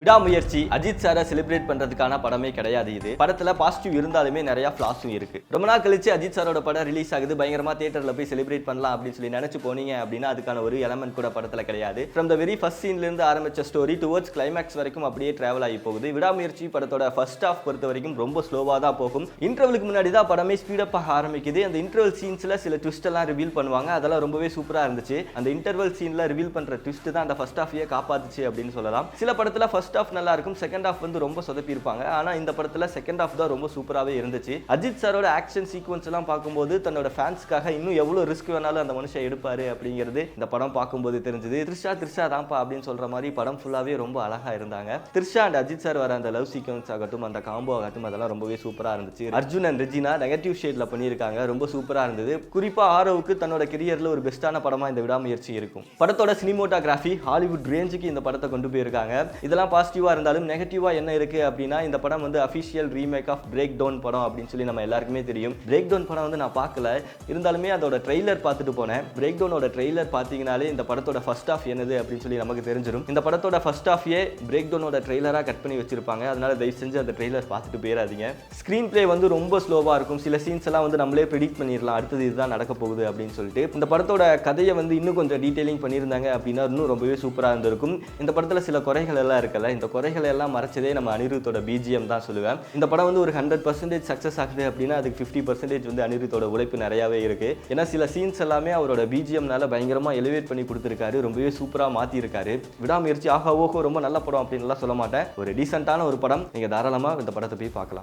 விடாமுயற்சி அஜித் சாரை செலிப்ரேட் பண்றதுக்கான படமே கிடையாது. இது படத்துல பாசிட்டிவ் இருந்தாலுமே நிறைய ஃபிளாஸும் இருக்கு. ரொம்ப நாள் கழிச்சு அஜித் சாரோட படம் ரிலீஸ் ஆகுது, பயங்கரமா தியேட்டர்ல போய் செலிப்ரேட் பண்ணலாம் அப்படின்னு சொல்லி நினைச்சு போனீங்க அப்படின்னா அதுக்கான ஒரு எலமெண்ட் கூட படத்துல கிடையாது. ஃப்ரம் த வெரி ஃபர்ஸ்ட் சீன்ல இருந்து ஆரம்பிச்ச ஸ்டோரி டுவர்ட்ஸ் கிளைமேக்ஸ் வரைக்கும் அப்படியே டிராவல் ஆகி போகுது. விடாமுயற்சி படத்தோட ஃபர்ஸ்ட் ஹாஃப் பொறுத்த வரைக்கும் ரொம்ப ஸ்லோவா தான் போகும். இன்டர்வலுக்கு முன்னாடி தான் படமே ஸ்பீடப் ஆக ஆரம்பிக்குது. அந்த இன்டர்வல் சீன்ஸ்ல சில ட்விஸ்ட் எல்லாம் ரிவீல் பண்ணுவாங்க, அதெல்லாம் ரொம்பவே சூப்பரா இருந்துச்சு. அந்த இன்டர்வல் சீன்ல ரிவீல் பண்ற ட்விஸ்ட் தான் அந்த ஃபர்ஸ்ட் ஹாஃபையே காப்பாத்துச்சு அப்படின்னு சொல்லலாம். சில படத்துல ஃபர்ஸ்ட் ஹாஃப் நல்லா இருக்கும், செகண்ட் ஹாஃப் வந்து ரொம்ப சொதப்பி இருப்பாங்க. ஆனா இந்த படத்துல செகண்ட் ஹாஃப் தான் ரொம்ப சூப்பராகவே இருந்துச்சு. அஜித் சாரோட ஆக்ஷன் சீக்வன்ஸ் எல்லாம் பார்க்கும்போது தன்னோட ஃபேன்ஸ்க்காக இன்னும் எவ்வளவு ரிஸ்க் வேணாலும் அந்த மனுஷன் எடுப்பாரு அப்படிங்கிறது இந்த படம் பார்க்கும்போது தெரிஞ்சது. த்ரிஷா தான்ப்பா அப்படின்னு சொல்ற மாதிரி படம் ஃபுல்லாவே ரொம்ப அழகா இருந்தாங்க. த்ரிஷா அண்ட் அஜித் சார் வர அந்த லவ் சீக்வன்ஸ் ஆகட்டும், அந்த காம்போ ஆகட்டும், அதெல்லாம் ரொம்பவே சூப்பரா இருந்துச்சு. அர்ஜுன் அண்ட் ரெஜினா நெகட்டிவ் ஷேட்ல பண்ணியிருக்காங்க, ரொம்ப சூப்பரா இருந்தது. குறிப்பா ஆரோவுக்கு தன்னோட கெரியர்ல ஒரு பெஸ்டான படமா இந்த விடாமுயற்சி இருக்கும். படத்தோட சினிமோட்டோகிராஃபி ஹாலிவுட் ரேஞ்சுக்கு இந்த படத்தை கொண்டு போயிருக்காங்க. இதெல்லாம் பாசிட்டிவா இருந்தாலும் நெகட்டிவா என்ன இருக்கு அப்படின்னா, இந்த படம் வந்து official remake of break down படம் அப்படின்னு சொல்லி நம்ம எல்லாருக்குமே தெரியும். பிரேக் டவுன் படம் வந்து நான் பார்க்கல, இருந்தாலுமே அதோட ட்ரெய்லர் பார்த்துட்டு போனேன். பிரேக் டவுனோட ட்ரெய்லர் பார்த்தீங்கனாலே இந்த படத்தோட ஃபர்ஸ்ட் ஹாஃப் என்னது அப்படின்னு சொல்லி நமக்கு தெரிஞ்சிடும். இந்த படத்தோட ஃபர்ஸ்ட் ஹாஃபே பிரேக் டவுனோட ட்ரெய்லராக கட் பண்ணி வச்சிருப்பாங்க. அதனால தயவு செஞ்சு அந்த ட்ரெய்லர் பார்த்துட்டு போயிடாதீங்க. ஸ்க்ரீன் பிளே வந்து ரொம்ப ஸ்லோவாக இருக்கும். சில சீன்ஸ் எல்லாம் வந்து நம்மளே ப்ரெடிக்ட் பண்ணிடலாம், அடுத்தது இதுதான் நடக்க போகுது அப்படின்னு சொல்லிட்டு. இந்த படத்தோட கதையை வந்து இன்னும் கொஞ்சம் டீடைலிங் பண்ணியிருந்தாங்க அப்படின்னா இன்னும் ரொம்பவே சூப்பராக இருந்திருக்கும். இந்த படத்தில் சில குறைகள் எல்லாம் இருக்குல்ல, இந்த குறைகள் எல்லாம் மறைச்சதே நம்ம அனிருத்தோட பிஜிஎம் தான் சொல்லுவேன். இந்த படம் வந்து ஒரு 100% சக்ஸஸ் ஆகுது அப்படின்னா அதுக்கு 50% வந்து அனிருத்தோட உழைப்பு நிறையாவே இருக்கு. ஏன்னா சில சீன்ஸ் எல்லாமே அவரோட பிஜிஎம்னால பயங்கரமா எலிவேட் பண்ணி கொடுத்துருக்காரு, ரொம்பவே சூப்பரா மாத்தி இருக்காரு. விடாமுயற்சி ஆஹா ஓஹோ ரொம்ப நல்ல படம் அப்படின்னு சொல்ல மாட்டேன், ஒரு டீசென்ட்டான ஒரு படம். நீங்க தாராளமா இந்த படத்தை போய் பார்க்கலாம்.